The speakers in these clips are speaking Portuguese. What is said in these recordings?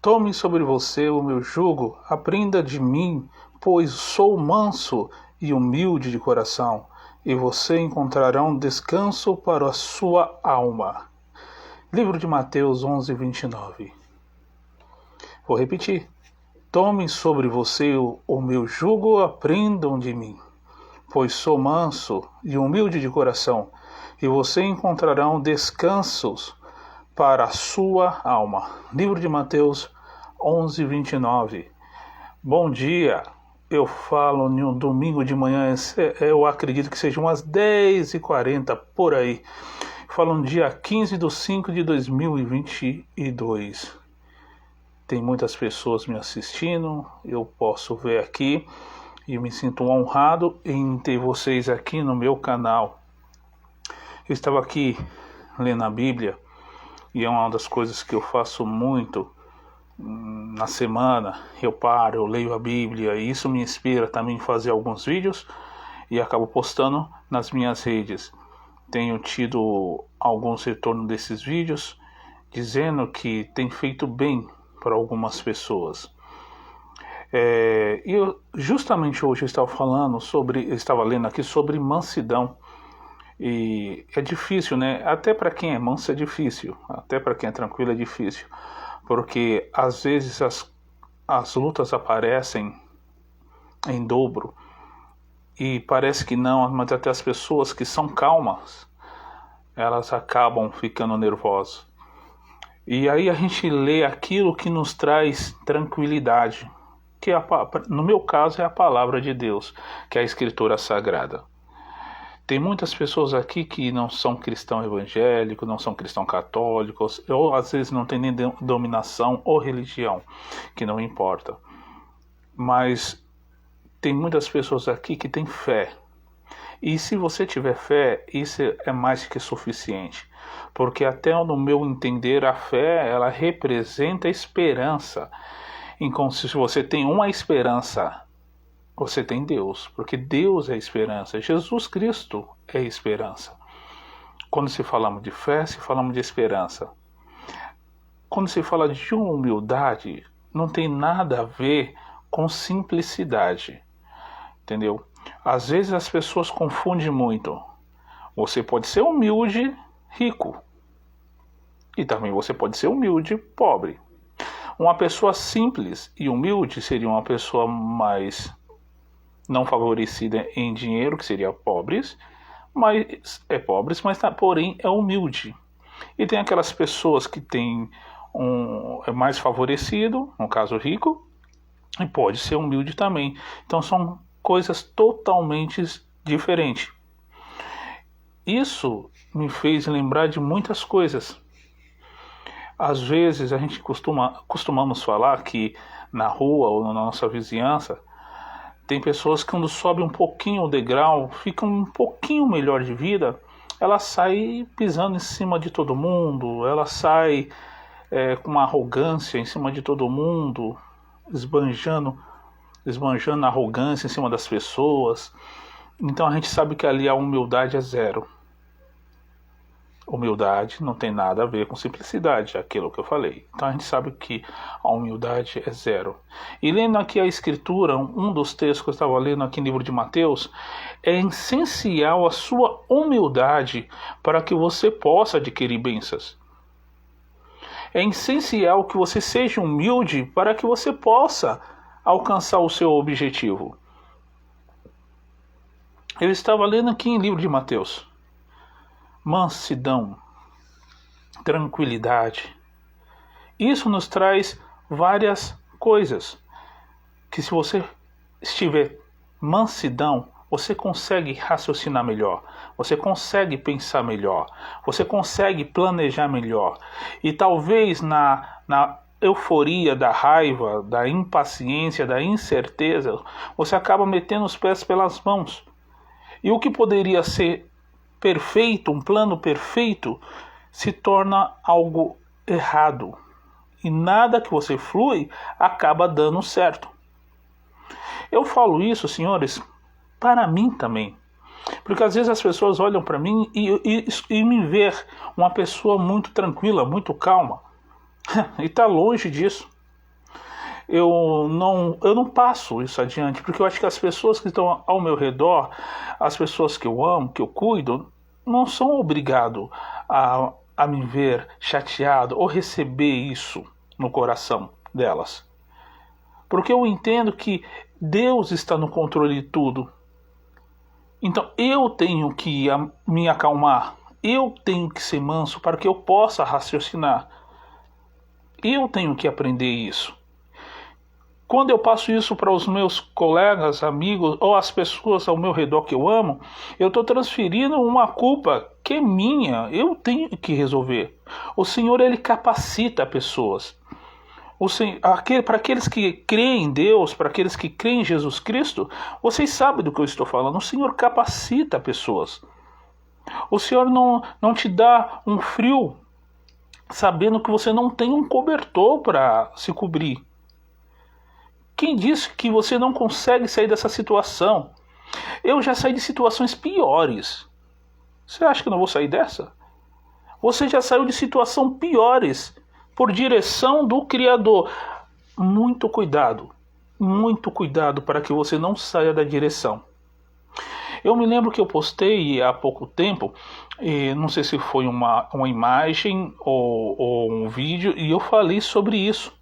Tome sobre você o meu jugo, aprenda de mim, pois sou manso e humilde de coração, e você encontrará um descanso para a sua alma. Livro de Mateus 11:29. Vou repetir. Tomem sobre você o meu jugo, aprendam de mim, pois sou manso e humilde de coração, e você encontrará um descanso para a sua alma. Livro de Mateus 11:29. Bom dia, eu falo em um domingo de manhã, eu acredito que sejam umas 10h40 por aí. Falo no dia 15/5/2022. Tem muitas pessoas me assistindo, eu posso ver aqui e me sinto honrado em ter vocês aqui no meu canal. Eu estava aqui lendo a Bíblia e é uma das coisas que eu faço muito na semana. Eu paro, eu leio a Bíblia e isso me inspira também a fazer alguns vídeos e acabo postando nas minhas redes. Tenho tido alguns retornos desses vídeos dizendo que tem feito bem para algumas pessoas. Justamente hoje eu estava lendo aqui sobre mansidão. E é difícil, né? Até para quem é manso é difícil, até para quem é tranquilo é difícil, porque às vezes as lutas aparecem em dobro e parece que não, mas até as pessoas que são calmas, elas acabam ficando nervosas. E aí a gente lê aquilo que nos traz tranquilidade, que no meu caso é a palavra de Deus, que é a Escritura Sagrada. Tem muitas pessoas aqui que não são cristãos evangélicos, não são cristãos católicos, ou às vezes não tem nem denominação ou religião, que não importa. Mas tem muitas pessoas aqui que têm fé. E se você tiver fé, isso é mais que suficiente. Porque até no meu entender, a fé, ela representa esperança. Então, se você tem uma esperança, você tem Deus, porque Deus é esperança. Jesus Cristo é esperança. Quando se falamos de fé, se falamos de esperança. Quando se fala de humildade, não tem nada a ver com simplicidade. Entendeu? Às vezes as pessoas confundem muito. Você pode ser humilde, rico. E também você pode ser humilde, pobre. Uma pessoa simples e humilde seria uma pessoa mais não favorecida em dinheiro, que seria pobres, mas porém é humilde. E tem aquelas pessoas que têm é mais favorecido, no caso rico, e pode ser humilde também. Então são coisas totalmente diferentes. Isso me fez lembrar de muitas coisas. Às vezes a gente costumamos falar que na rua ou na nossa vizinhança tem pessoas que quando sobe um pouquinho o degrau, ficam um pouquinho melhor de vida, ela sai pisando em cima de todo mundo, ela sai com uma arrogância em cima de todo mundo, esbanjando arrogância em cima das pessoas. Então a gente sabe que ali a humildade é zero. Humildade não tem nada a ver com simplicidade, é aquilo que eu falei. Então a gente sabe que a humildade é zero. E lendo aqui a Escritura, um dos textos que eu estava lendo aqui no livro de Mateus, é essencial a sua humildade para que você possa adquirir bênçãos. É essencial que você seja humilde para que você possa alcançar o seu objetivo. Eu estava lendo aqui em livro de Mateus. Mansidão, tranquilidade. Isso nos traz várias coisas. Que se você estiver mansidão, você consegue raciocinar melhor, você consegue pensar melhor, você consegue planejar melhor. E talvez na euforia da raiva, da impaciência, da incerteza, você acaba metendo os pés pelas mãos. E o que poderia ser perfeito, um plano perfeito, se torna algo errado. E nada que você flui acaba dando certo. Eu falo isso, senhores, para mim também. Porque às vezes as pessoas olham para mim e me ver uma pessoa muito tranquila, muito calma. E está longe disso. eu não passo isso adiante, porque eu acho que as pessoas que estão ao meu redor, as pessoas que eu amo, que eu cuido, não são obrigados a me ver chateado ou receber isso no coração delas. Porque eu entendo que Deus está no controle de tudo. Então eu tenho que me acalmar, eu tenho que ser manso para que eu possa raciocinar. Eu tenho que aprender isso. Quando eu passo isso para os meus colegas, amigos ou as pessoas ao meu redor que eu amo, eu estou transferindo uma culpa que é minha, eu tenho que resolver. O Senhor, Ele capacita pessoas. Para aqueles que creem em Deus, para aqueles que creem em Jesus Cristo, vocês sabem do que eu estou falando. O Senhor capacita pessoas. O Senhor não te dá um frio sabendo que você não tem um cobertor para se cobrir. Quem disse que você não consegue sair dessa situação? Eu já saí de situações piores. Você acha que eu não vou sair dessa? Você já saiu de situações piores por direção do Criador. Muito cuidado para que você não saia da direção. Eu me lembro que eu postei há pouco tempo, não sei se foi uma imagem ou um vídeo, e eu falei sobre isso.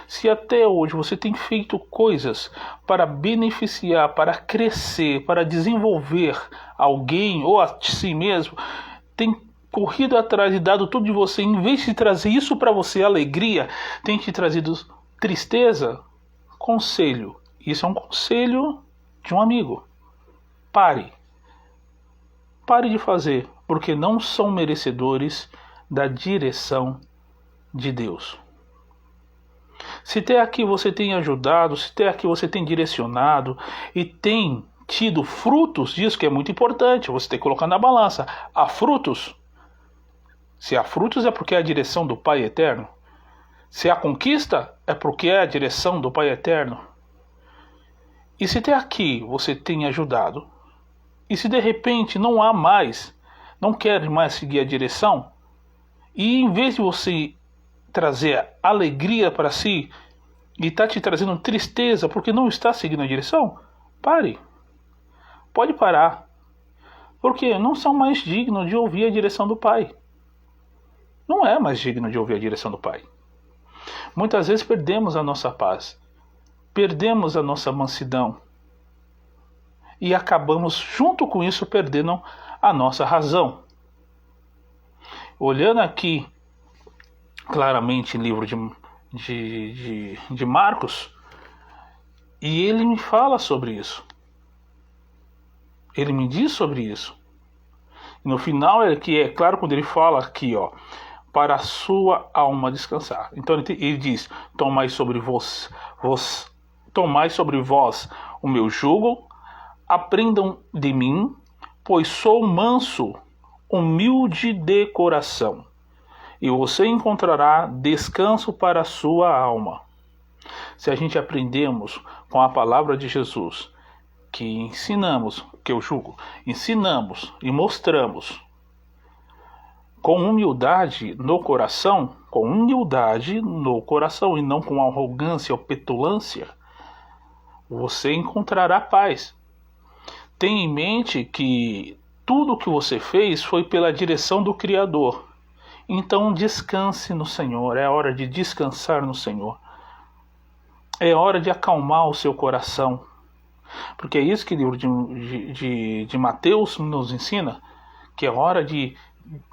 Se até hoje você tem feito coisas para beneficiar, para crescer, para desenvolver alguém ou a si mesmo, tem corrido atrás e dado tudo de você, em vez de trazer isso para você, alegria, tem te trazido tristeza, conselho. Isso é um conselho de um amigo. Pare de fazer, porque não são merecedores da direção de Deus. Se até aqui você tem ajudado, se até aqui você tem direcionado e tem tido frutos disso, que é muito importante, você tem que colocar na balança. Há frutos? Se há frutos é porque é a direção do Pai Eterno. Se há conquista é porque é a direção do Pai Eterno. E se até aqui você tem ajudado, e se de repente não há mais, não quer mais seguir a direção, e em vez de você trazer alegria para si e está te trazendo tristeza porque não está seguindo a direção, pare. Pode parar. Porque não são mais dignos de ouvir a direção do Pai. Não é mais digno de ouvir a direção do Pai. Muitas vezes perdemos a nossa paz, perdemos a nossa mansidão e acabamos junto com isso perdendo a nossa razão. Olhando aqui claramente em livro de Marcos, e ele me fala sobre isso. Ele me diz sobre isso. E no final é que é claro quando ele fala aqui, ó, para a sua alma descansar. Então ele diz: tomai sobre vós o meu jugo, aprendam de mim, pois sou manso, humilde de coração, e você encontrará descanso para a sua alma. Se a gente aprendemos com a palavra de Jesus, que ensinamos, que eu julgo, ensinamos e mostramos com humildade no coração e não com arrogância ou petulância, você encontrará paz. Tenha em mente que tudo que você fez foi pela direção do Criador. Então descanse no Senhor, é hora de descansar no Senhor. É hora de acalmar o seu coração. Porque é isso que o livro de Mateus nos ensina, que é hora de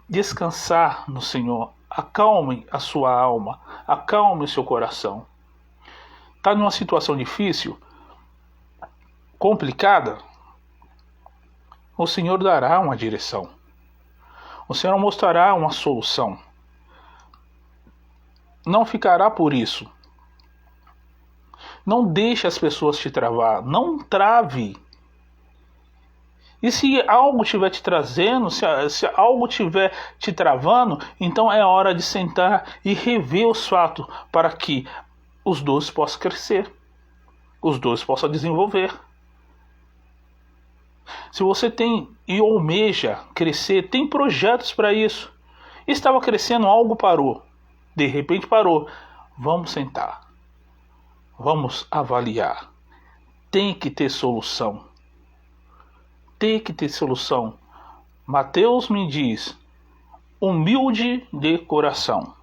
descansar no Senhor. Acalme a sua alma, acalme o seu coração. Está numa situação difícil, complicada, o Senhor dará uma direção. O Senhor mostrará uma solução. Não ficará por isso. Não deixe as pessoas te travar. Não trave. E se algo estiver te trazendo, se algo estiver te travando, então é hora de sentar e rever os fatos para que os dois possam crescer. Os dois possam desenvolver. Se você tem e almeja crescer, tem projetos para isso. Estava crescendo, algo parou. De repente parou. Vamos sentar. Vamos avaliar. Tem que ter solução. Tem que ter solução. Mateus me diz, humilde de coração.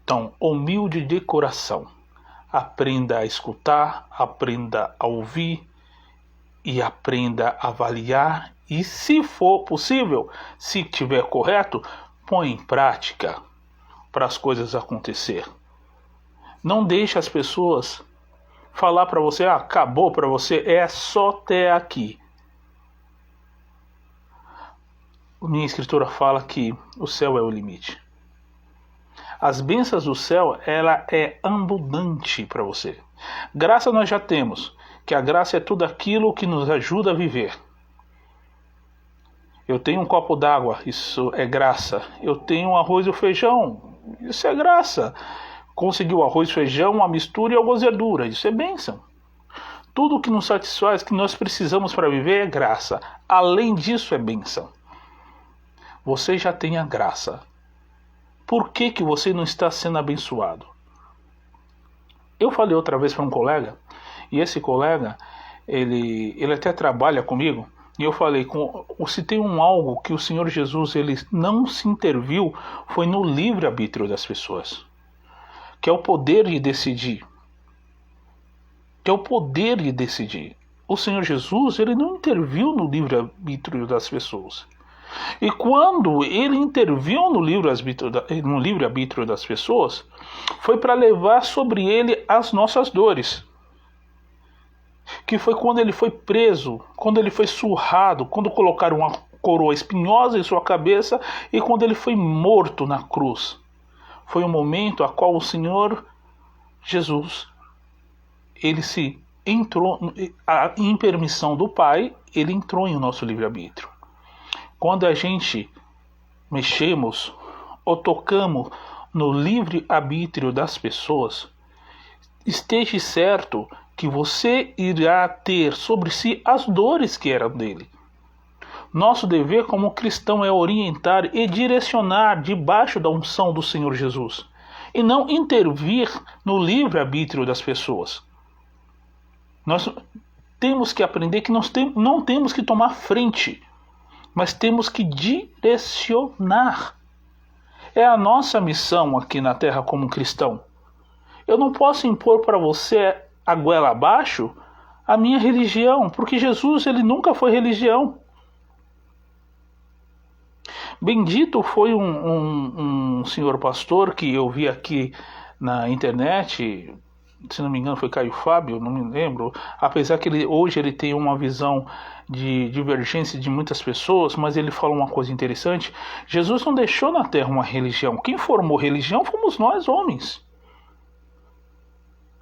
Então, humilde de coração. Aprenda a escutar, aprenda a ouvir e aprenda a avaliar. E se for possível, se tiver correto, põe em prática para as coisas acontecer. Não deixe as pessoas falar para você, acabou para você, é só até aqui. Minha escritura fala que o céu é o limite. As bênçãos do céu, ela é abundante para você. Graça nós já temos, que a graça é tudo aquilo que nos ajuda a viver. Eu tenho um copo d'água, isso é graça. Eu tenho um arroz e o feijão, isso é graça. Conseguir o arroz, feijão, a mistura e a gozedura, isso é bênção. Tudo que nos satisfaz, que nós precisamos para viver é graça. Além disso é bênção. Você já tem a graça. Por que você não está sendo abençoado? Eu falei outra vez para um colega, e esse colega, ele até trabalha comigo, e eu falei, se tem algo que o Senhor Jesus ele não se interviu, foi no livre-arbítrio das pessoas. Que é o poder de decidir. Que é o poder de decidir. O Senhor Jesus, ele não interviu no livre-arbítrio das pessoas. E quando ele interviu no livre-arbítrio das pessoas, foi para levar sobre ele as nossas dores. Que foi quando ele foi preso, quando ele foi surrado, quando colocaram uma coroa espinhosa em sua cabeça e quando ele foi morto na cruz. Foi o momento a qual o Senhor Jesus, ele se entrou, em permissão do Pai, ele entrou em nosso livre-arbítrio. Quando a gente mexemos ou tocamos no livre-arbítrio das pessoas, esteja certo que você irá ter sobre si as dores que eram dele. Nosso dever como cristão é orientar e direcionar debaixo da unção do Senhor Jesus, e não intervir no livre-arbítrio das pessoas. Nós temos que aprender que não temos que tomar frente, mas temos que direcionar. É a nossa missão aqui na Terra como cristão. Eu não posso impor para você a goela abaixo a minha religião, porque Jesus ele nunca foi religião. Bendito foi um senhor pastor que eu vi aqui na internet, se não me engano foi Caio Fábio, não me lembro, apesar que hoje ele tem uma visão de divergência de muitas pessoas, mas ele fala uma coisa interessante. Jesus não deixou na terra uma religião. Quem formou religião fomos nós homens.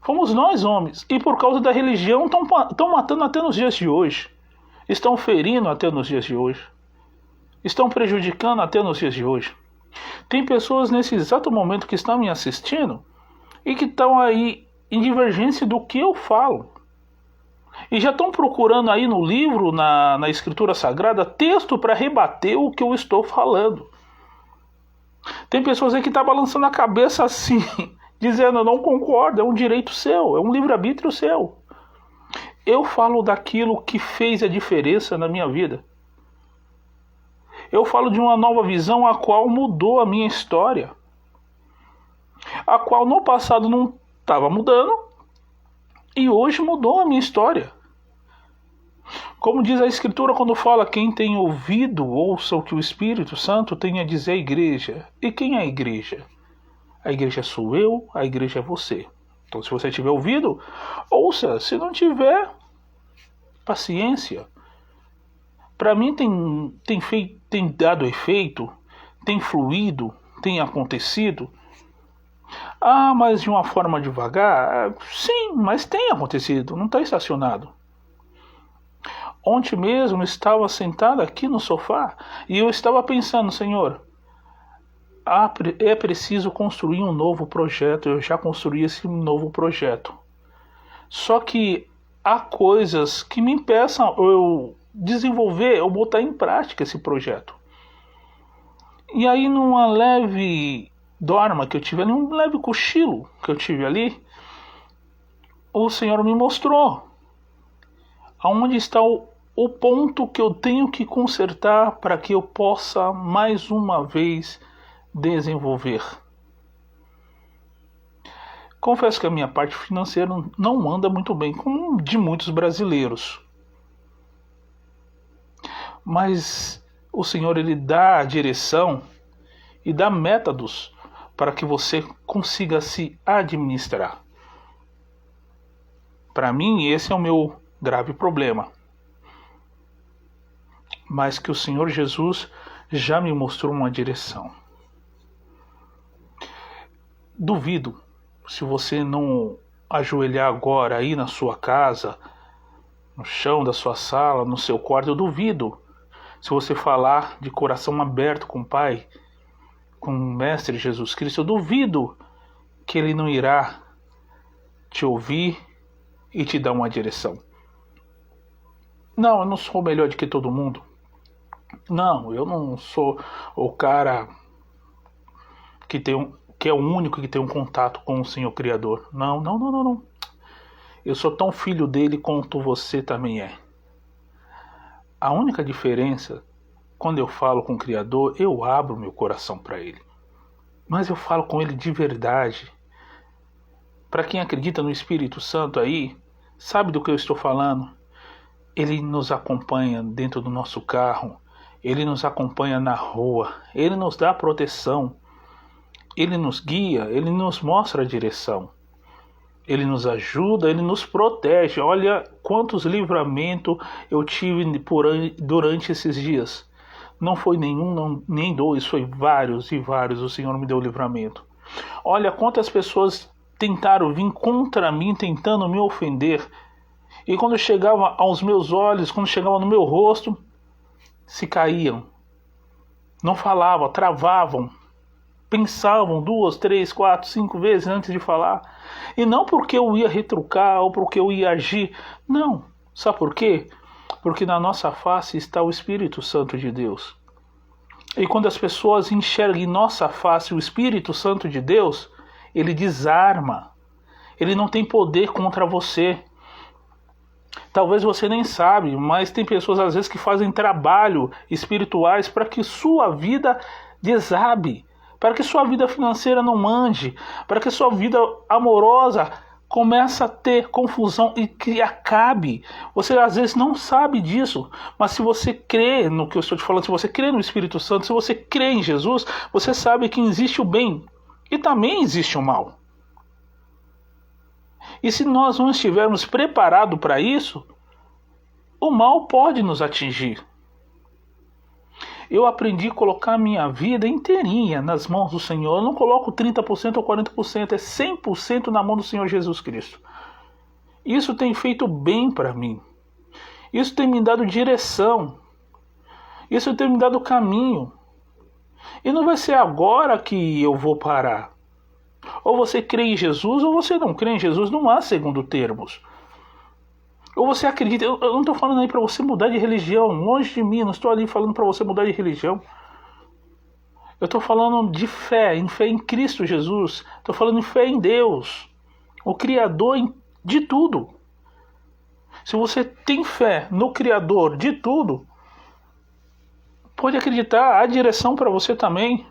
Fomos nós homens. E por causa da religião estão matando até nos dias de hoje. Estão ferindo até nos dias de hoje. Estão prejudicando até nos dias de hoje. Tem pessoas nesse exato momento que estão me assistindo e que estão aí em divergência do que eu falo. E já estão procurando aí no livro, na Escritura Sagrada, texto para rebater o que eu estou falando. Tem pessoas aí que estão balançando a cabeça assim, dizendo, eu não concordo, é um direito seu, é um livre-arbítrio seu. Eu falo daquilo que fez a diferença na minha vida. Eu falo de uma nova visão a qual mudou a minha história. A qual no passado não estava mudando e hoje mudou a minha história. Como diz a Escritura quando fala, quem tem ouvido, ouça o que o Espírito Santo tem a dizer à igreja. E quem é a igreja? A igreja sou eu, a igreja é você. Então se você tiver ouvido, ouça. Se não tiver, paciência. Para mim tem dado efeito, tem fluído, tem acontecido. Ah, mas de uma forma devagar? Sim, mas tem acontecido, não está estacionado. Ontem mesmo estava sentado aqui no sofá e eu estava pensando, Senhor, é preciso construir um novo projeto. Eu já construí esse novo projeto. Só que há coisas que me impeçam eu desenvolver, eu botar em prática esse projeto. E aí numa leve dorma que eu tive ali, um leve cochilo que eu tive ali, o Senhor me mostrou aonde está o ponto que eu tenho que consertar para que eu possa mais uma vez desenvolver. Confesso que a minha parte financeira não anda muito bem, como de muitos brasileiros. Mas o Senhor, Ele dá a direção e dá métodos para que você consiga se administrar. Para mim, esse é o meu grave problema. Mas que o Senhor Jesus já me mostrou uma direção. Duvido, se você não ajoelhar agora aí na sua casa, no chão da sua sala, no seu quarto, eu duvido, se você falar de coração aberto com o Pai, com o Mestre Jesus Cristo, eu duvido que Ele não irá te ouvir e te dar uma direção. Não, eu não sou melhor do que todo mundo. Não, eu não sou o cara que é o único que tem um contato com o Senhor Criador. Não. Eu sou tão filho dele quanto você também é. A única diferença, quando eu falo com o Criador, eu abro meu coração para Ele. Mas eu falo com Ele de verdade. Para quem acredita no Espírito Santo aí, sabe do que eu estou falando. Ele nos acompanha dentro do nosso carro. Ele nos acompanha na rua. Ele nos dá proteção. Ele nos guia. Ele nos mostra a direção. Ele nos ajuda, Ele nos protege. Olha quantos livramentos eu tive durante esses dias. Não foi nenhum, nem dois, foi vários e vários. O Senhor me deu livramento. Olha quantas pessoas tentaram vir contra mim, tentando me ofender. E quando chegava aos meus olhos, quando chegava no meu rosto, se caíam. Não falavam, travavam. Pensavam 2, 3, 4, 5 vezes antes de falar. E não porque eu ia retrucar ou porque eu ia agir. Não. Sabe por quê? Porque na nossa face está o Espírito Santo de Deus. E quando as pessoas enxergam em nossa face o Espírito Santo de Deus, ele desarma. Ele não tem poder contra você. Talvez você nem sabe, mas tem pessoas às vezes que fazem trabalho espirituais para que sua vida desabe. Para que sua vida financeira não mande, para que sua vida amorosa comece a ter confusão e que acabe. Você às vezes não sabe disso, mas se você crê no que eu estou te falando, se você crê no Espírito Santo, se você crê em Jesus, você sabe que existe o bem e também existe o mal. E se nós não estivermos preparados para isso, o mal pode nos atingir. Eu aprendi a colocar a minha vida inteirinha nas mãos do Senhor. Eu não coloco 30% ou 40%, é 100% na mão do Senhor Jesus Cristo. Isso tem feito bem para mim. Isso tem me dado direção. Isso tem me dado caminho. E não vai ser agora que eu vou parar. Ou você crê em Jesus ou você não crê em Jesus. Não há segundo termos. Ou você acredita, eu não estou falando aí para você mudar de religião, longe de mim, não estou ali falando para você mudar de religião. Eu estou falando de fé em Cristo Jesus, estou falando em fé em Deus, o Criador de tudo. Se você tem fé no Criador de tudo, pode acreditar, há direção para você também,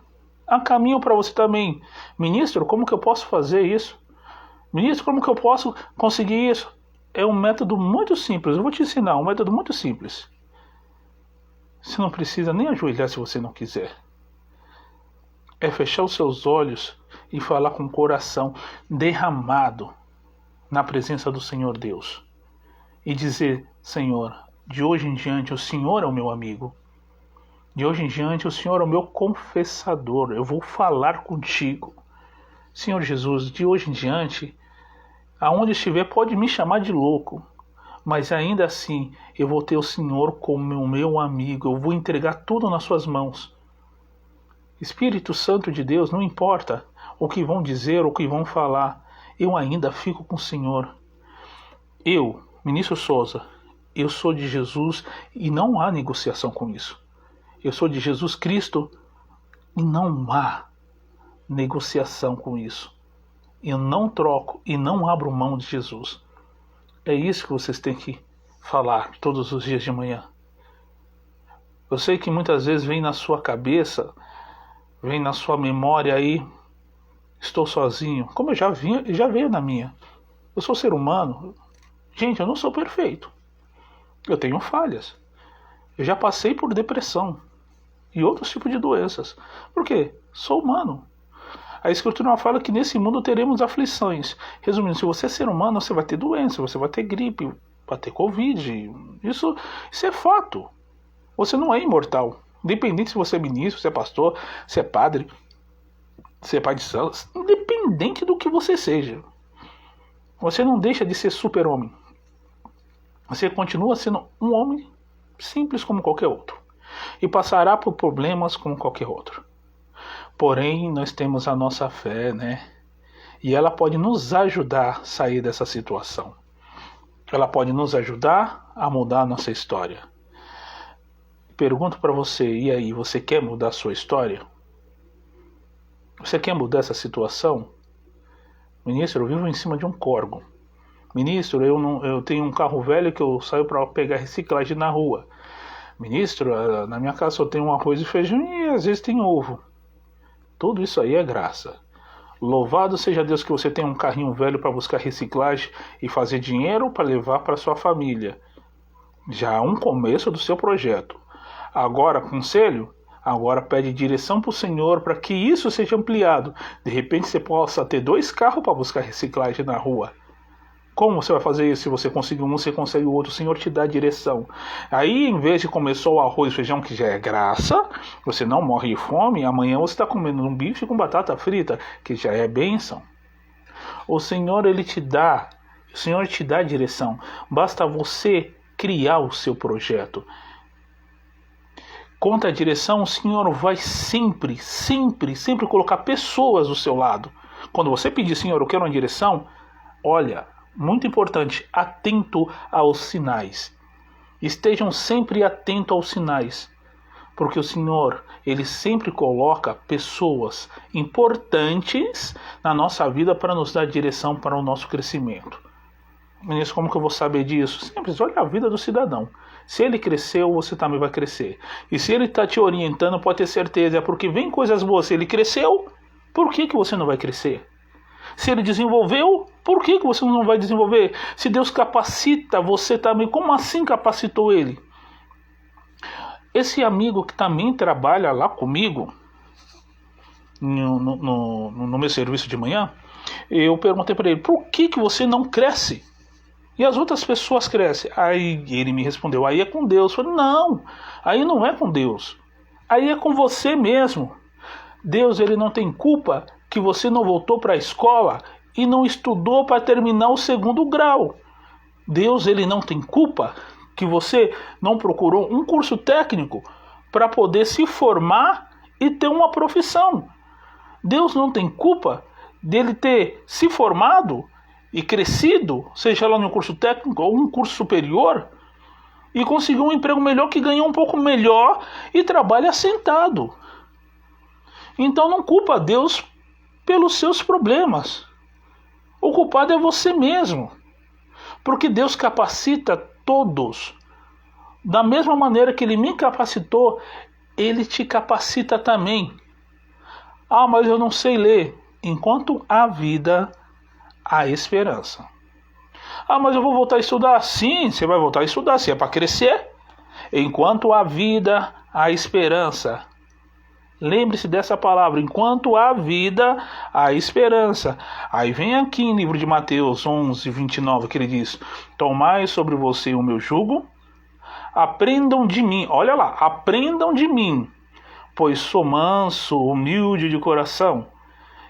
há caminho para você também. Ministro, como que eu posso fazer isso? Ministro, como que eu posso conseguir isso? É um método muito simples. Eu vou te ensinar um método muito simples. Você não precisa nem ajoelhar se você não quiser. É fechar os seus olhos e falar com o coração derramado na presença do Senhor Deus. E dizer, Senhor, de hoje em diante o Senhor é o meu amigo. De hoje em diante o Senhor é o meu confessador. Eu vou falar contigo. Senhor Jesus, de hoje em diante, aonde estiver pode me chamar de louco, mas ainda assim eu vou ter o Senhor como o meu amigo, eu vou entregar tudo nas suas mãos. Espírito Santo de Deus, não importa o que vão dizer ou o que vão falar, eu ainda fico com o Senhor. Eu, Ministro Souza, eu sou de Jesus e não há negociação com isso. Eu sou de Jesus Cristo e não há negociação com isso. Eu não troco e não abro mão de Jesus. É isso que vocês têm que falar todos os dias de manhã. Eu sei que muitas vezes vem na sua cabeça, vem na sua memória aí, estou sozinho. Como já veio na minha. Eu sou ser humano. Gente, eu não sou perfeito. Eu tenho falhas. Eu já passei por depressão e outros tipos de doenças. Por quê? Sou humano. A Escritura fala que nesse mundo teremos aflições. Resumindo, se você é ser humano, você vai ter doença, você vai ter gripe, vai ter Covid. Isso é fato. Você não é imortal. Independente se você é ministro, se é pastor, se é padre, se é pai de santo, independente do que você seja. Você não deixa de ser super-homem. Você continua sendo um homem simples como qualquer outro. E passará por problemas como qualquer outro. Porém, nós temos a nossa fé, né? E ela pode nos ajudar a sair dessa situação. Ela pode nos ajudar a mudar a nossa história. Pergunto para você, e aí, você quer mudar a sua história? Você quer mudar essa situação? Ministro, eu vivo em cima de um córrego. Ministro, eu tenho um carro velho que eu saio para pegar reciclagem na rua. Ministro, na minha casa só tem um arroz e feijão e às vezes tem ovo. Tudo isso aí é graça. Louvado seja Deus que você tem um carrinho velho para buscar reciclagem e fazer dinheiro para levar para sua família. Já é um começo do seu projeto. Agora, conselho? Agora pede direção para o Senhor para que isso seja ampliado. De repente você possa ter 2 carros para buscar reciclagem na rua. Como você vai fazer isso? Se você conseguir um, você consegue o outro. O Senhor te dá a direção. Aí, em vez de comer só o arroz e feijão, que já é graça, você não morre de fome. Amanhã você está comendo um bife com batata frita, que já é bênção. O Senhor, Ele te dá. O Senhor te dá a direção. Basta você criar o seu projeto. Quanto à direção, o Senhor vai sempre colocar pessoas do seu lado. Quando você pedir, Senhor, eu quero uma direção, olha, muito importante, atento aos sinais. Estejam sempre atentos aos sinais. Porque o Senhor, Ele sempre coloca pessoas importantes na nossa vida para nos dar direção para o nosso crescimento. Ministro, como que eu vou saber disso? Simples, olha a vida do cidadão. Se ele cresceu, você também vai crescer. E se ele está te orientando, pode ter certeza, é porque vem coisas boas. Se ele cresceu, por que você não vai crescer? Se ele desenvolveu, por que você não vai desenvolver? Se Deus capacita você também, como assim capacitou ele? Esse amigo que também trabalha lá comigo, no meu serviço de manhã, eu perguntei para ele, por que você não cresce? E as outras pessoas crescem. Aí ele me respondeu, aí é com Deus. Eu falei, não, aí não é com Deus. Aí é com você mesmo. Deus, ele não tem culpa que você não voltou para a escola e não estudou para terminar o 2º grau. Deus, ele não tem culpa que você não procurou um curso técnico para poder se formar e ter uma profissão. Deus não tem culpa dele ter se formado e crescido, seja lá no curso técnico ou um curso superior, e conseguir um emprego melhor, que ganha um pouco melhor e trabalha sentado. Então não culpa Deus pelos seus problemas. O culpado é você mesmo. Porque Deus capacita todos. Da mesma maneira que Ele me capacitou, Ele te capacita também. Ah, mas eu não sei ler. Enquanto há vida, há esperança. Ah, mas eu vou voltar a estudar. Sim, você vai voltar a estudar, se é para crescer. Enquanto há vida, há esperança. Lembre-se dessa palavra, enquanto há vida, há esperança. Aí vem aqui em livro de Mateus 11, 29, que ele diz, tomai sobre você o meu jugo, aprendam de mim, olha lá, aprendam de mim, pois sou manso, humilde de coração,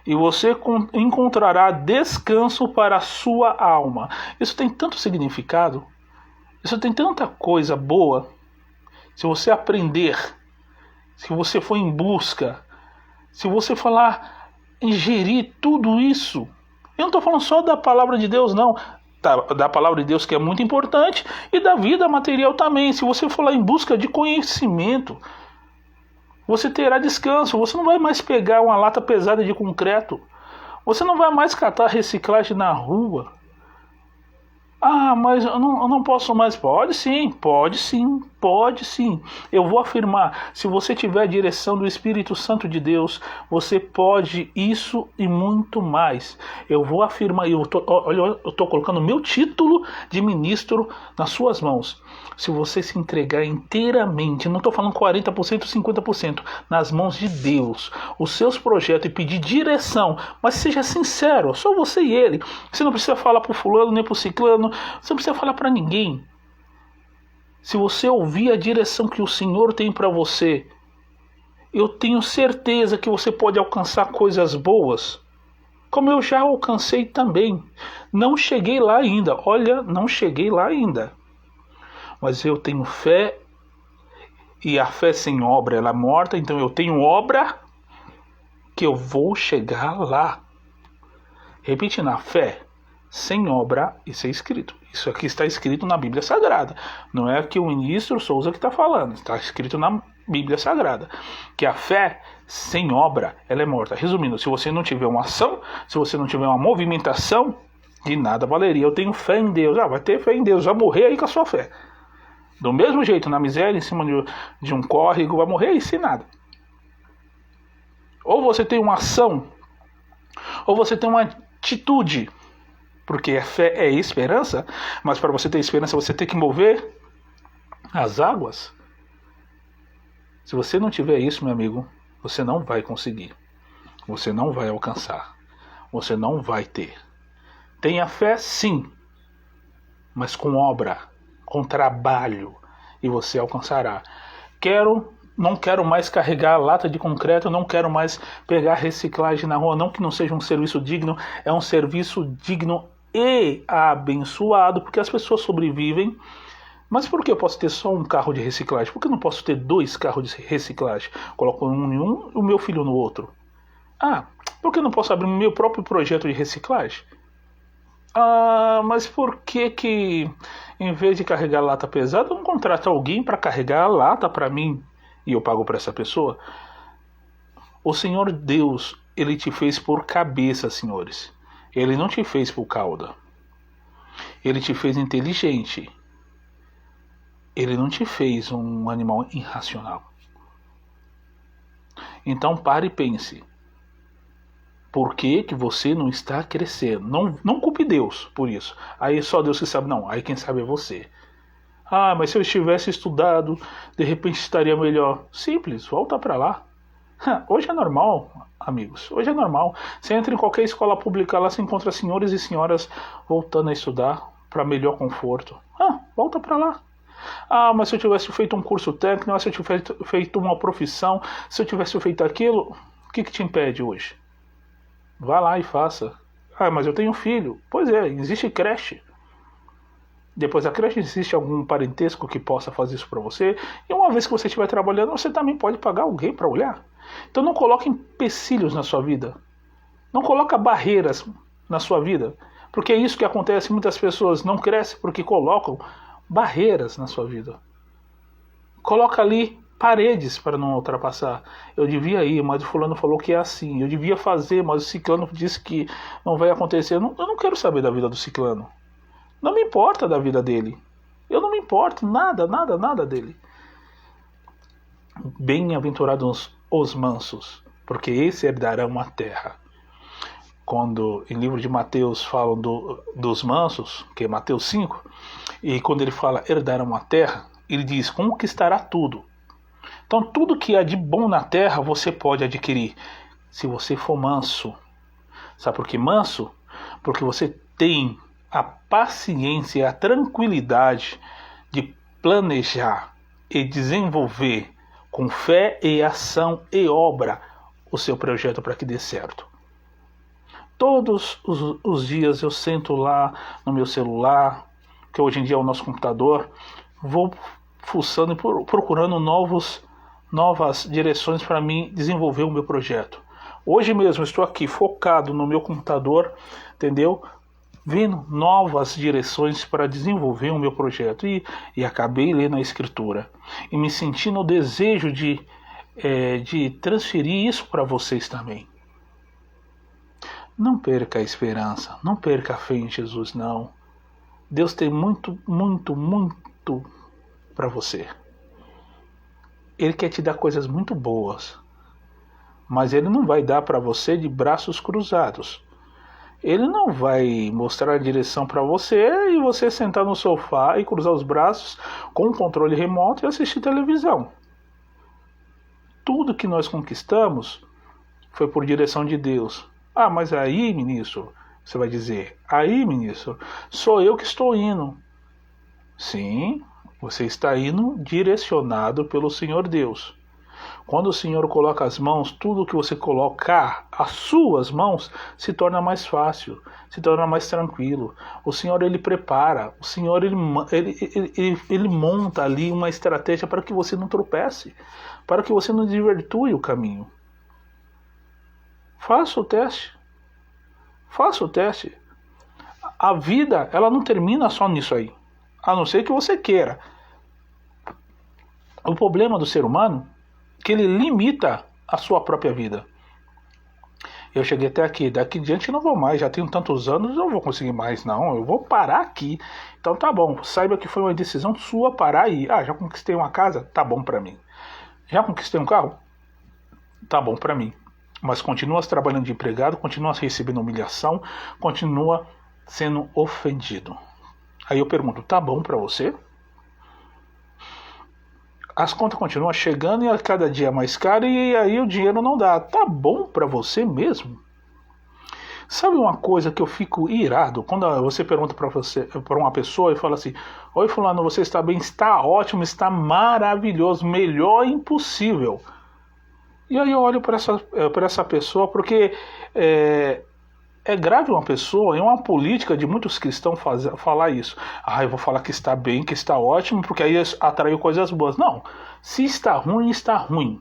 e você encontrará descanso para a sua alma. Isso tem tanto significado, isso tem tanta coisa boa, se você aprender, se você for em busca, se você falar, ingerir tudo isso. Eu não estou falando só da palavra de Deus, não. Da palavra de Deus, que é muito importante, e da vida material também. Se você for lá em busca de conhecimento, você terá descanso. Você não vai mais pegar uma lata pesada de concreto. Você não vai mais catar reciclagem na rua. Ah, mas eu não posso mais. Pode sim, pode sim, pode sim. Eu vou afirmar, se você tiver a direção do Espírito Santo de Deus, você pode isso e muito mais. Eu vou afirmar, olha, eu estou colocando meu título de ministro nas suas mãos. Se você se entregar inteiramente, não estou falando 40%, 50%, nas mãos de Deus, os seus projetos e pedir direção, mas seja sincero, só você e ele. Você não precisa falar para o fulano nem para o ciclano, você não precisa falar para ninguém. Se você ouvir a direção que o Senhor tem para você, eu tenho certeza que você pode alcançar coisas boas, como eu já alcancei também. Não cheguei lá ainda, olha, não cheguei lá ainda. Mas eu tenho fé, e a fé sem obra ela é morta, então eu tenho obra que eu vou chegar lá. Repetindo, a fé sem obra, isso é escrito. Isso aqui está escrito na Bíblia Sagrada. Não é que o ministro Souza que está falando. Está escrito na Bíblia Sagrada. Que a fé sem obra, ela é morta. Resumindo, se você não tiver uma ação, se você não tiver uma movimentação, de nada valeria. Eu tenho fé em Deus. Vai ter fé em Deus. Vai morrer aí com a sua fé. Do mesmo jeito, na miséria, em cima de um córrego, vai morrer aí sem nada. Ou você tem uma ação, ou você tem uma atitude. Porque a fé é esperança, mas para você ter esperança você tem que mover as águas. Se você não tiver isso, meu amigo, você não vai conseguir. Você não vai alcançar. Você não vai ter. Tenha fé sim, mas com obra, com trabalho, e você alcançará. Não quero mais carregar lata de concreto, não quero mais pegar reciclagem na rua, não que não seja um serviço digno, é um serviço digno e abençoado, porque as pessoas sobrevivem. Mas por que eu posso ter só um carro de reciclagem? Por que eu não posso ter 2 carros de reciclagem? Coloco um em um e o meu filho no outro. Por que eu não posso abrir o meu próprio projeto de reciclagem? Mas por que em vez de carregar lata pesada, eu não contrato alguém para carregar a lata para mim e eu pago para essa pessoa? O Senhor Deus, Ele te fez por cabeça, senhores. Ele não te fez por cauda. Ele te fez inteligente. Ele não te fez um animal irracional. Então pare e pense. Por que você não está crescendo? Não culpe Deus por isso. Aí só Deus que sabe. Não, aí quem sabe é você. Mas se eu tivesse estudado, de repente estaria melhor. Simples, volta para lá. Hoje é normal, amigos. Hoje é normal. Você entra em qualquer escola pública lá, você encontra senhores e senhoras voltando a estudar para melhor conforto. Volta para lá. Mas se eu tivesse feito um curso técnico, se eu tivesse feito uma profissão, se eu tivesse feito aquilo, o que te impede hoje? Vá lá e faça. Mas eu tenho filho. Pois é, existe creche. Depois da creche existe algum parentesco que possa fazer isso para você. E uma vez que você estiver trabalhando, você também pode pagar alguém para olhar. Então não coloque empecilhos na sua vida. Não coloque barreiras na sua vida. Porque é isso que acontece. Muitas pessoas não crescem porque colocam barreiras na sua vida. Coloca ali paredes para não ultrapassar. Eu devia ir, mas o fulano falou que é assim. Eu devia fazer, mas o ciclano disse que não vai acontecer. Eu não quero saber da vida do ciclano. Não me importa da vida dele. Eu não me importo nada dele. Bem-aventurados os mansos, porque esses herdarão a terra. Quando em livro de Mateus falam dos mansos, que é Mateus 5, e quando ele fala herdarão a terra, ele diz conquistará tudo. Então tudo que há de bom na terra você pode adquirir, se você for manso. Sabe por que manso? Porque você tem a paciência e a tranquilidade de planejar e desenvolver com fé e ação e obra o seu projeto para que dê certo. Todos os dias eu sento lá no meu celular, que hoje em dia é o nosso computador, vou fuçando e procurando novas direções para mim desenvolver o meu projeto. Hoje mesmo estou aqui focado no meu computador, entendeu? Vendo novas direções para desenvolver o meu projeto. E acabei lendo a escritura. E me sentindo o desejo de transferir isso para vocês também. Não perca a esperança. Não perca a fé em Jesus, não. Deus tem muito, muito, muito para você. Ele quer te dar coisas muito boas, mas Ele não vai dar para você de braços cruzados. Ele não vai mostrar a direção para você e você sentar no sofá e cruzar os braços com um controle remoto e assistir televisão. Tudo que nós conquistamos foi por direção de Deus. Ah, mas aí, ministro, você vai dizer, aí, ministro, sou eu que estou indo. Sim, você está indo direcionado pelo Senhor Deus. Quando o Senhor coloca as mãos, tudo que você colocar, as suas mãos, se torna mais fácil, se torna mais tranquilo. O Senhor, Ele prepara, o Senhor, ele monta ali uma estratégia para que você não tropece, para que você não desvirtue o caminho. Faça o teste. Faça o teste. A vida, ela não termina só nisso aí, a não ser que você queira. O problema do ser humano é que ele limita a sua própria vida. Eu cheguei até aqui, daqui em diante não vou mais, já tenho tantos anos, não vou conseguir mais, não, eu vou parar aqui. Então tá bom, saiba que foi uma decisão sua parar aí. Ah, já conquistei uma casa? Tá bom pra mim. Já conquistei um carro? Tá bom pra mim. Mas continua trabalhando de empregado, continua recebendo humilhação, continua sendo ofendido. Aí eu pergunto, tá bom pra você? As contas continuam chegando e a cada dia mais caro e aí o dinheiro não dá. Tá bom pra você mesmo? Sabe uma coisa que eu fico irado quando você pergunta para uma pessoa e fala assim: oi fulano, você está bem? Está ótimo, está maravilhoso, melhor impossível. E aí eu olho para essa pessoa porque é grave uma pessoa, é uma política de muitos cristãos falar isso. Ah, eu vou falar que está bem, que está ótimo, porque aí atraiu coisas boas. Não, se está ruim, está ruim.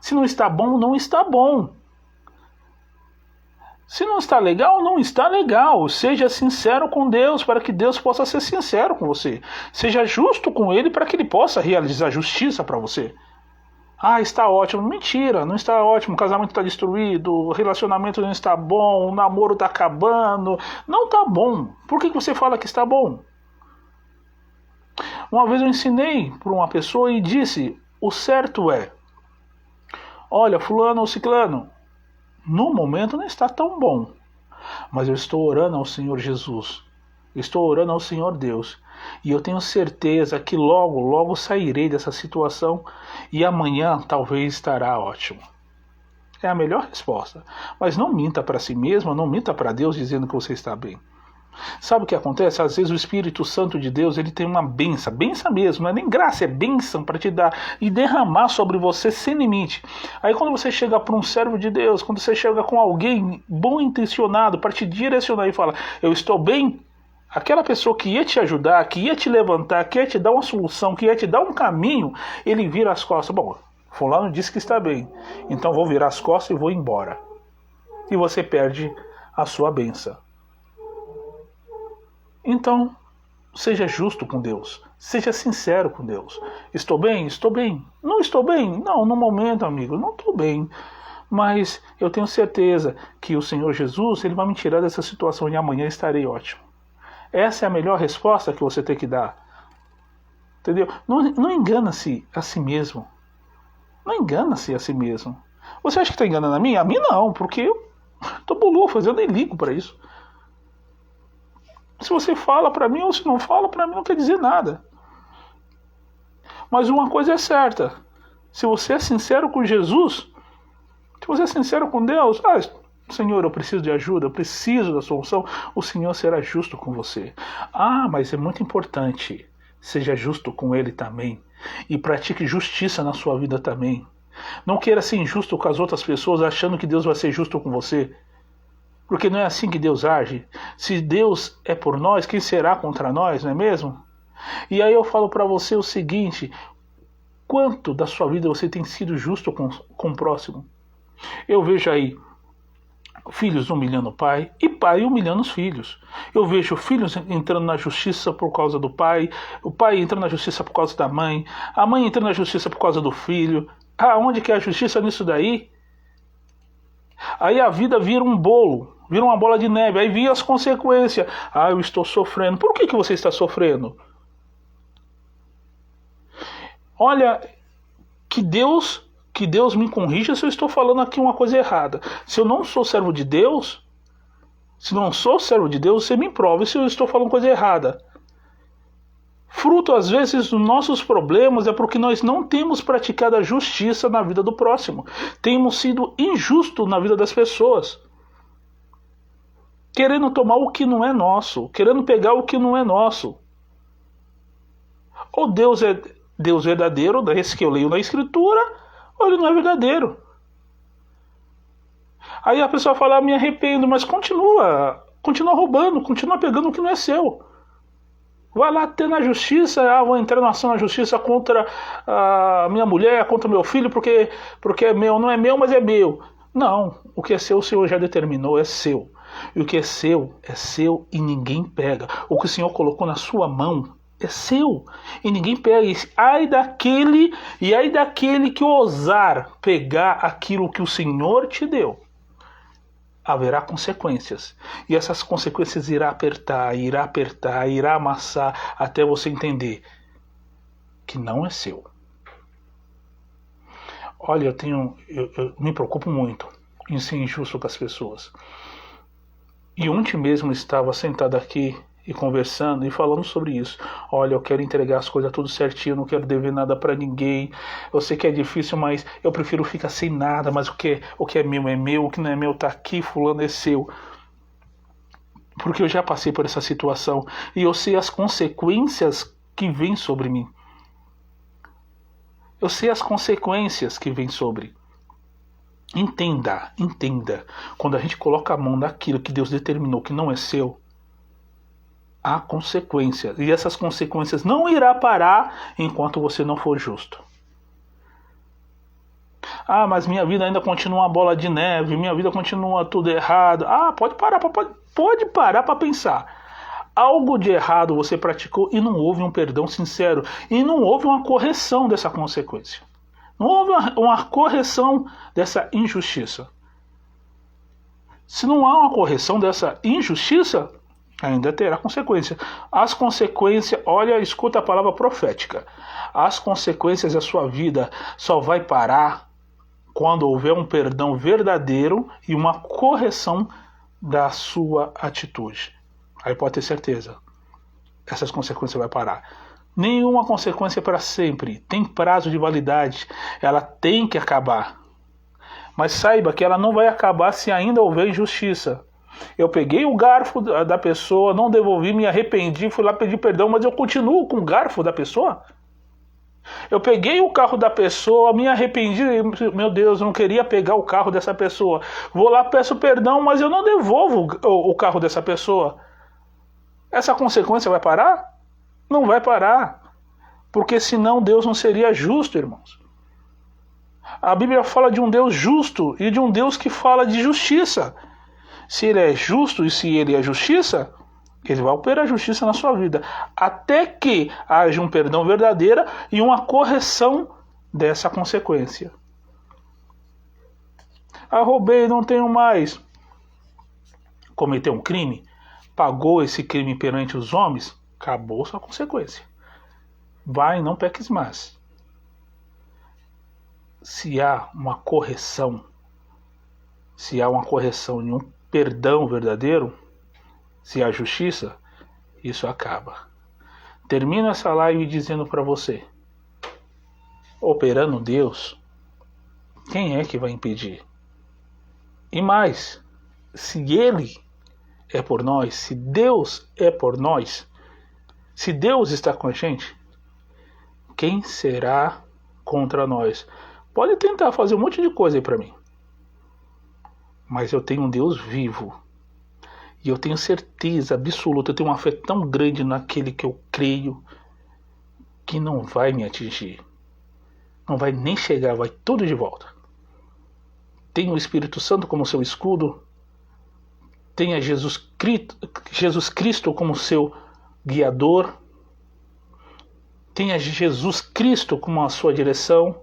Se não está bom, não está bom. Se não está legal, não está legal. Seja sincero com Deus para que Deus possa ser sincero com você. Seja justo com Ele para que Ele possa realizar justiça para você. Ah, está ótimo. Mentira, não está ótimo. O casamento está destruído, o relacionamento não está bom, o namoro está acabando. Não está bom. Por que você fala que está bom? Uma vez eu ensinei para uma pessoa e disse: o certo é, olha, fulano ou ciclano, no momento não está tão bom, mas eu estou orando ao Senhor Jesus, estou orando ao Senhor Deus, e eu tenho certeza que logo, logo sairei dessa situação e amanhã talvez estará ótimo. É a melhor resposta. Mas não minta para si mesmo, não minta para Deus dizendo que você está bem. Sabe o que acontece? Às vezes o Espírito Santo de Deus, ele tem uma benção mesmo, não é nem graça, é bênção para te dar e derramar sobre você sem limite. Aí quando você chega para um servo de Deus, quando você chega com alguém bom intencionado para te direcionar e fala, eu estou bem, aquela pessoa que ia te ajudar, que ia te levantar, que ia te dar uma solução, que ia te dar um caminho, ele vira as costas. Bom, fulano disse que está bem, então vou virar as costas e vou embora. E você perde a sua bênção. Então, seja justo com Deus. Seja sincero com Deus. Estou bem? Estou bem. Não estou bem? Não, no momento, amigo, não estou bem. Mas eu tenho certeza que o Senhor Jesus, Ele vai me tirar dessa situação e amanhã estarei ótimo. Essa é a melhor resposta que você tem que dar. Entendeu? Não engana-se a si mesmo. Não engana-se a si mesmo. Você acha que está enganando a mim? A mim não, porque eu estou bolufas, eu nem ligo para isso. Se você fala para mim ou se não fala, para mim não quer dizer nada. Mas uma coisa é certa. Se você é sincero com Jesus, se você é sincero com Deus, Senhor, eu preciso de ajuda, eu preciso da solução, o Senhor será justo com você. Mas é muito importante, seja justo com Ele também. E pratique justiça na sua vida também. Não queira ser injusto com as outras pessoas achando que Deus vai ser justo com você. Porque não é assim que Deus age. Se Deus é por nós, quem será contra nós, não é mesmo? E aí eu falo para você o seguinte: quanto da sua vida você tem sido justo com o próximo? Eu vejo aí filhos humilhando o pai e pai humilhando os filhos. Eu vejo filhos entrando na justiça por causa do pai, o pai entrando na justiça por causa da mãe, a mãe entrando na justiça por causa do filho. Onde que é a justiça nisso daí? Aí a vida vira um bolo. Vira uma bola de neve, aí vem as consequências. Ah, eu estou sofrendo. Por que você está sofrendo? Olha, que Deus me corrija se eu estou falando aqui uma coisa errada. Se eu não sou servo de Deus, você me prove se eu estou falando coisa errada. Fruto, às vezes, dos nossos problemas é porque nós não temos praticado a justiça na vida do próximo. Temos sido injustos na vida das pessoas. Querendo tomar o que não é nosso. Querendo pegar o que não é nosso. Ou Deus é Deus verdadeiro, esse que eu leio na Escritura, ou ele não é verdadeiro. Aí a pessoa fala, me arrependo, mas continua roubando, continua pegando o que não é seu. Vai lá ter na justiça, vou entrar na ação na justiça contra a minha mulher, contra o meu filho, porque é meu, não é meu, mas é meu. Não, o que é seu, o Senhor já determinou, é seu. E o que é seu e ninguém pega. O que o Senhor colocou na sua mão é seu e ninguém pega. Ai daquele que ousar pegar aquilo que o Senhor te deu. Haverá consequências. E essas consequências irá apertar, irá amassar até você entender que não é seu. Olha, eu me preocupo muito em ser injusto com as pessoas. E ontem mesmo estava sentado aqui e conversando e falando sobre isso. Olha, eu quero entregar as coisas tudo certinho, não quero dever nada para ninguém. Eu sei que é difícil, mas eu prefiro ficar sem nada. Mas o que é meu, o que não é meu tá aqui, fulano é seu. Porque eu já passei por essa situação e eu sei as consequências que vêm sobre mim. Eu sei as consequências que vêm sobre. Entenda. Quando a gente coloca a mão naquilo que Deus determinou que não é seu, há consequências. E essas consequências não irá parar enquanto você não for justo. Ah, mas minha vida ainda continua uma bola de neve, minha vida continua tudo errado. Ah, pode parar para pensar. Algo de errado você praticou e não houve um perdão sincero. E não houve uma correção dessa consequência. Não houve uma correção dessa injustiça. Se não há uma correção dessa injustiça, ainda terá consequência. As consequências, olha, escuta a palavra profética. As consequências da sua vida só vai parar quando houver um perdão verdadeiro e uma correção da sua atitude. Aí pode ter certeza. Essas consequências vão parar. Nenhuma consequência é para sempre. Tem prazo de validade. Ela tem que acabar. Mas saiba que ela não vai acabar se ainda houver injustiça. Eu peguei o garfo da pessoa, não devolvi, me arrependi, fui lá pedir perdão, mas eu continuo com o garfo da pessoa? Eu peguei o carro da pessoa, me arrependi, meu Deus, eu não queria pegar o carro dessa pessoa. Vou lá, peço perdão, mas eu não devolvo o carro dessa pessoa. Essa consequência vai parar? Não vai parar. Porque senão Deus não seria justo, irmãos. A Bíblia fala de um Deus justo e de um Deus que fala de justiça. Se ele é justo e se ele é justiça, ele vai operar a justiça na sua vida. Até que haja um perdão verdadeiro e uma correção dessa consequência. Ah, roubei, não tenho mais. Cometeu um crime, pagou esse crime perante os homens, acabou sua consequência. Vai, não peques mais. Se há uma correção e um perdão verdadeiro, se há justiça, isso acaba. Termino essa live dizendo para você, operando Deus, quem é que vai impedir? E mais, se Ele é por nós, se Deus é por nós, se Deus está com a gente, quem será contra nós? Pode tentar fazer um monte de coisa aí para mim. Mas eu tenho um Deus vivo. E eu tenho certeza absoluta, eu tenho uma fé tão grande naquele que eu creio, que não vai me atingir. Não vai nem chegar, vai tudo de volta. Tenho o Espírito Santo como seu escudo. Tenha Jesus Cristo como seu guiador. Tenha Jesus Cristo como a sua direção.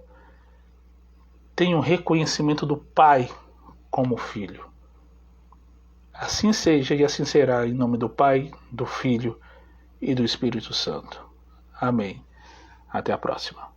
Tenha o reconhecimento do Pai como filho. Assim seja e assim será, em nome do Pai, do Filho e do Espírito Santo. Amém. Até a próxima.